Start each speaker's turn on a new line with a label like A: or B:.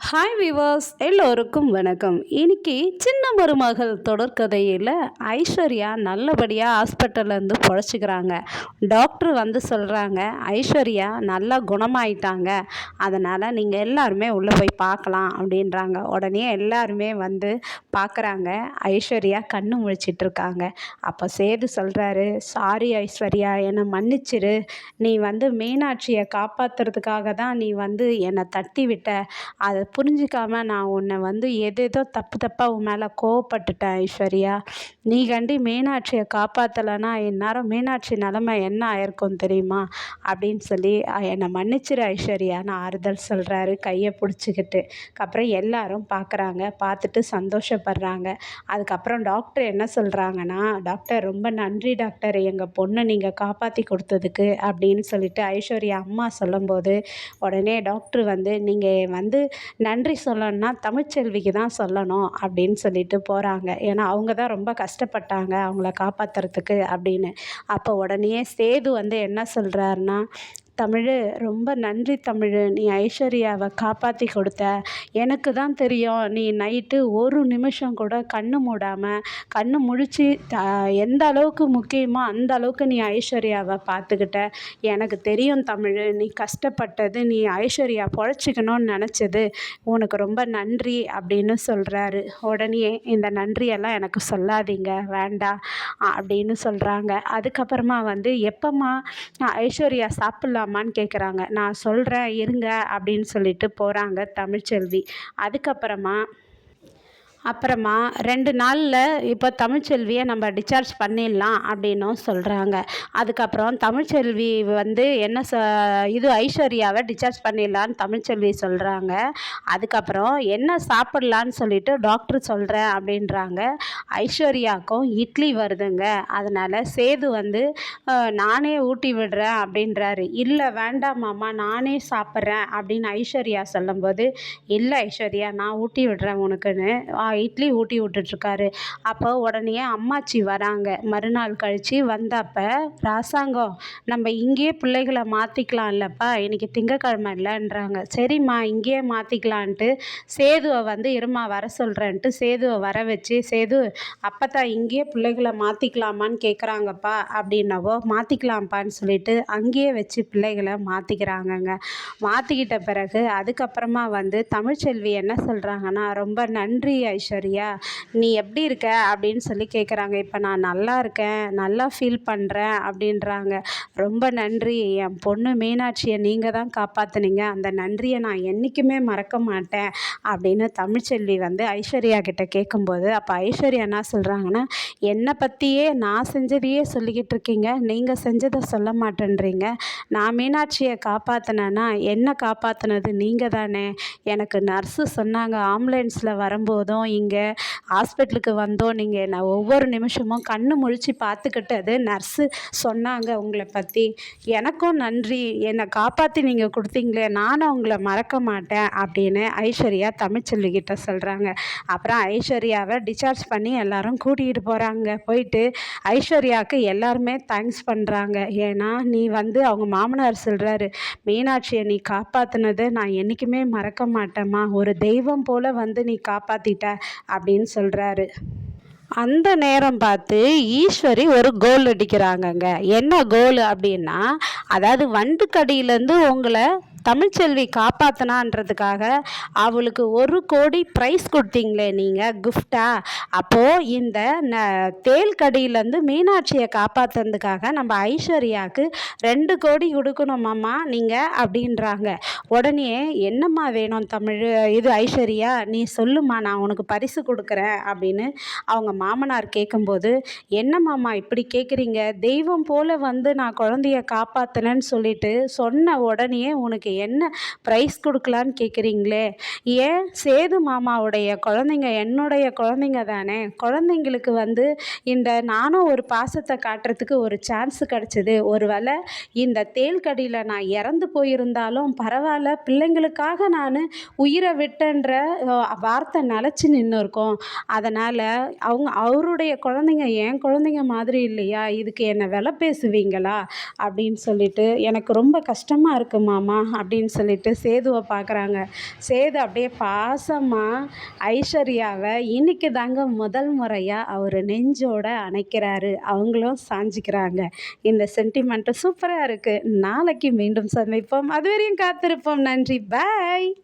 A: Hi viewers எல்லோருக்கும் வணக்கம். இன்னைக்கு சின்ன மருமகள் தொடர்கதையில் ஐஸ்வர்யா நல்லபடியாக ஹாஸ்பிட்டல்லேருந்து பொழைச்சிக்கிறாங்க. டாக்டர் வந்து சொல்கிறாங்க, ஐஸ்வர்யா நல்லா குணமாயிட்டாங்க, அதனால் நீங்கள் எல்லாருமே உள்ளே போய் பார்க்கலாம் அப்படின்றாங்க. உடனே எல்லாருமே வந்து பார்க்குறாங்க. ஐஸ்வர்யா கண்ணு முழிச்சிட்ருக்காங்க. அப்போ சேது சொல்கிறாரு, சாரி ஐஸ்வர்யா, என்னை மன்னிச்சிரு. நீ வந்து மீனாட்சியை காப்பாற்றுறதுக்காக தான் நீ வந்து என்னை தட்டி விட்ட. அதை புரிஞ்சிக்காம நான் உன்னை வந்து எதேதோ தப்பு தப்பாக உன் மேலே கோவப்பட்டுட்டேன் ஐஸ்வர்யா. நீ கண்டி மீனாட்சியை காப்பாற்றலைன்னா இந்நேரம் மீனாட்சி நிலமை என்ன ஆயிருக்கும் தெரியுமா அப்படின்னு சொல்லி என்னை மன்னிச்சிரு ஐஸ்வர்யான்னு ஆறுதல் சொல்கிறாரு கையை பிடிச்சிக்கிட்டு. அப்புறம் எல்லாரும் பார்க்குறாங்க, பார்த்துட்டு சந்தோஷப்படுறாங்க. அதுக்கப்புறம் டாக்டர் என்ன சொல்கிறாங்கன்னா, டாக்டர் ரொம்ப நன்றி டாக்டர், எங்கள் பொண்ணை நீங்கள் காப்பாற்றி கொடுத்ததுக்கு அப்படின்னு சொல்லிட்டு ஐஸ்வர்யா அம்மா சொல்லும்போது உடனே டாக்டர் வந்து நீங்கள் வந்து நன்றி சொல்லணும்னா தமிழ்ச்செல்விக்கு தான் சொல்லணும் அப்படின்னு சொல்லிட்டு போகிறாங்க. ஏன்னா அவங்க தான் ரொம்ப கஷ்டப்பட்டாங்க அவங்கள காப்பாற்றுறதுக்கு அப்படின்னு. அப்போ உடனே சேது வந்து என்ன சொல்கிறாருன்னா, தமிழ் ரொம்ப நன்றி தமிழ், நீ ஐஸ்வர்யாவை காப்பாற்றி கொடுத்த. எனக்கு தான் தெரியும் நீ நைட்டு ஒரு நிமிஷம் கூட கண்ணு மூடாமல் கண்ணு முழிச்சு எந்த அளவுக்கு முக்கியமோ அந்த அளவுக்கு நீ ஐஸ்வர்யாவை பார்த்துக்கிட்ட. எனக்கு தெரியும் தமிழ், நீ கஷ்டப்பட்டது, நீ ஐஸ்வர்யா பொழைச்சிக்கணும்னு நினச்சது, உனக்கு ரொம்ப நன்றி அப்படின்னு சொல்கிறாரு. உடனே இந்த நன்றியெல்லாம் எனக்கு சொல்லாதீங்க வேண்டாம் அப்படின்னு சொல்கிறாங்க. அதுக்கப்புறமா வந்து எப்போம்மா ஐஸ்வர்யா சாப்பிட்லாமான்னு கேட்குறாங்க. நான் சொல்கிறேன் இருங்க அப்படின்னு சொல்லிட்டு போகிறாங்க தமிழ்ச்செல்வி. அப்புறமா 2 நாளில் இப்போ தமிழ்ச்செல்வியை நம்ம டிஸ்சார்ஜ் பண்ணிடலாம் அப்படின்னும் சொல்கிறாங்க. அதுக்கப்புறம் தமிழ்ச்செல்வி வந்து என்ன இது ஐஸ்வர்யாவை டிஸ்சார்ஜ் பண்ணிடலான்னு தமிழ்ச்செல்வி சொல்கிறாங்க. அதுக்கப்புறம் என்ன சாப்பிட்லான்னு சொல்லிட்டு டாக்டர் சொல்கிறேன் அப்படின்றாங்க. ஐஸ்வர்யாவுக்கும் இட்லி வருதுங்க, அதனால் சேது வந்து நானே ஊட்டி விடுறேன் அப்படின்றாரு. இல்லை வேண்டாம் மாமா, நானே சாப்பிட்றேன் அப்படின்னு ஐஸ்வர்யா சொல்லும்போது, இல்லை ஐஸ்வர்யா நான் ஊட்டி விடுறேன் உனக்குன்னு இட்லி ஊட்டி விட்டுட்ருக்காரு. அப்போ உடனே அம்மாச்சி வராங்க. மறுநாள் கழித்து வந்தப்போ, ராசாங்கம் நம்ம இங்கேயே பிள்ளைகளை மாற்றிக்கலாம் இல்லைப்பா, இன்றைக்கி திங்கக்கிழமை இல்லைன்றாங்க. சரிம்மா இங்கேயே மாற்றிக்கலான்ட்டு சேதுவை வந்து இருமா வர சொல்கிறேன்ட்டு சேதுவை வர வச்சு, சேது அப்போ இங்கேயே பிள்ளைகளை மாற்றிக்கலாமான்னு கேட்குறாங்கப்பா அப்படின்னவோ, மாற்றிக்கலாம்ப்பான்னு சொல்லிட்டு அங்கேயே வச்சு பிள்ளைகளை மாற்றிக்கிறாங்கங்க. மாற்றிக்கிட்ட பிறகு அதுக்கப்புறமா வந்து தமிழ்ச்செல்வி என்ன சொல்கிறாங்கன்னா, ரொம்ப நன்றி ஐஸ்வர்யா, நீ எப்படி இருக்க அப்படின்னு சொல்லி கேட்குறாங்க. இப்போ நான் நல்லா இருக்கேன், நல்லா ஃபீல் பண்ணுறேன் அப்படின்றாங்க. ரொம்ப நன்றி, என் பொண்ணு மீனாட்சியை நீங்கள் தான் காப்பாற்றுனீங்க, அந்த நன்றியை நான் என்றைக்குமே மறக்க மாட்டேன் அப்படின்னு தமிழ்ச்செல்வி வந்து ஐஸ்வர்யா கிட்ட கேட்கும்போது, அப்போ ஐஸ்வர்யா என்ன சொல்கிறாங்கன்னா, என்னை பற்றியே நான் செஞ்சதையே சொல்லிக்கிட்டு இருக்கீங்க, நீங்கள் செஞ்சதை சொல்ல மாட்டேன்றீங்க. நான் மீனாட்சியை காப்பாற்றினேன்னா என்னை காப்பாற்றினது நீங்கள் தானே. எனக்கு நர்ஸு சொன்னாங்க, ஆம்புலன்ஸில் வரும்போதும் இங்கே ஹாஸ்பிட்டலுக்கு வந்தோம், நீங்கள் என்னை ஒவ்வொரு நிமிஷமும் கண்ணு முழிச்சு பார்த்துக்கிட்டது நர்ஸு சொன்னாங்க உங்களை பற்றி. எனக்கும் நன்றி, என்னை காப்பாற்றி நீங்கள் கொடுத்தீங்களே, நானும் உங்களை மறக்க மாட்டேன் அப்படின்னு ஐஸ்வர்யா தமிழ்ச்செல்விக்கிட்ட சொல்கிறாங்க. அப்புறம் ஐஸ்வர்யாவை டிஸ்சார்ஜ் பண்ணி எல்லாரும் கூட்டிகிட்டு போகிறாங்க. போயிட்டு ஐஸ்வர்யாவுக்கு எல்லாருமே தேங்க்ஸ் பண்ணுறாங்க. ஏன்னா நீ வந்து அவங்க மாமனார் சொல்கிறாரு, மீனாட்சியை நீ காப்பாற்றினதை நான் என்றைக்குமே மறக்க மாட்டேம்மா, ஒரு தெய்வம் போல் வந்து நீ காப்பாற்றிட்ட அப்படின்னு சொல்கிறாரு. அந்த நேரம் பார்த்து ஈஸ்வரி ஒரு கோல் அடிக்கிறாங்கங்க. என்ன கோல் அப்படின்னா, அதாவது வண்டுக்கடியிலேருந்து உங்களை தமிழ்ச்செல்வி காப்பாற்றினான்றதுக்காக அவளுக்கு 1 கோடி ப்ரைஸ் கொடுத்தீங்களே நீங்கள் கிஃப்டா, அப்போது இந்த தேல் கடியிலேருந்து மீனாட்சியை காப்பாற்றுறதுக்காக நம்ம ஐஸ்வர்யாவுக்கு 2 கோடி கொடுக்கணுமாம்மா நீங்கள் அப்படின்றாங்க. உடனே என்னம்மா வேணும் இது ஐஸ்வர்யா, நீ சொல்லுமா, நான் உனக்கு பரிசு கொடுக்குறேன் அப்படின்னு அவங்க மாமனார் கேட்கும்போது, என்னம்மாம்மா இப்படி கேட்குறீங்க, தெய்வம் போல் வந்து நான் குழந்தைய காப்பாற்றினேன்னு சொல்லிட்டு சொன்ன உடனே உனக்கு என்ன ப்ரைஸ் கொடுக்கலான்னு கேட்குறீங்களே. ஏன் சேது மாமாவுடைய குழந்தைங்க என்னுடைய குழந்தைங்க தானே, குழந்தைங்களுக்கு வந்து இந்த நானும் ஒரு பாசத்தை காட்டுறதுக்கு ஒரு சான்ஸ் கிடச்சிது. ஒருவேளை இந்த தேல்கடியில் நான் இறந்து போயிருந்தாலும் பரவாயில்ல, பிள்ளைங்களுக்காக நான் உயிரை விட்டேன்ற வார்த்தை நிலச்சி நின்று இருக்கும். அதனால் அவருடைய குழந்தைங்க என் குழந்தைங்க மாதிரி இல்லையா, இதுக்கு என்னை விலை பேசுவீங்களா அப்படின்னு சொல்லிட்டு, எனக்கு ரொம்ப கஷ்டமாக இருக்குது மாமா அப்படின்னு சொல்லிட்டு சேதுவை பார்க்குறாங்க. சேது அப்படியே பாசமாக ஐஸ்வர்யாவை இன்னைக்கு தாங்க முதல் முறையாக அவர் நெஞ்சோட அணைக்கிறாரு. அவங்களும் சாஞ்சிக்கிறாங்க. இந்த சென்டிமெண்ட்டு சூப்பராக இருக்குது. நாளைக்கு மீண்டும் சந்திப்போம். அதுவரையும் காத்திருப்போம். நன்றி. பாய்.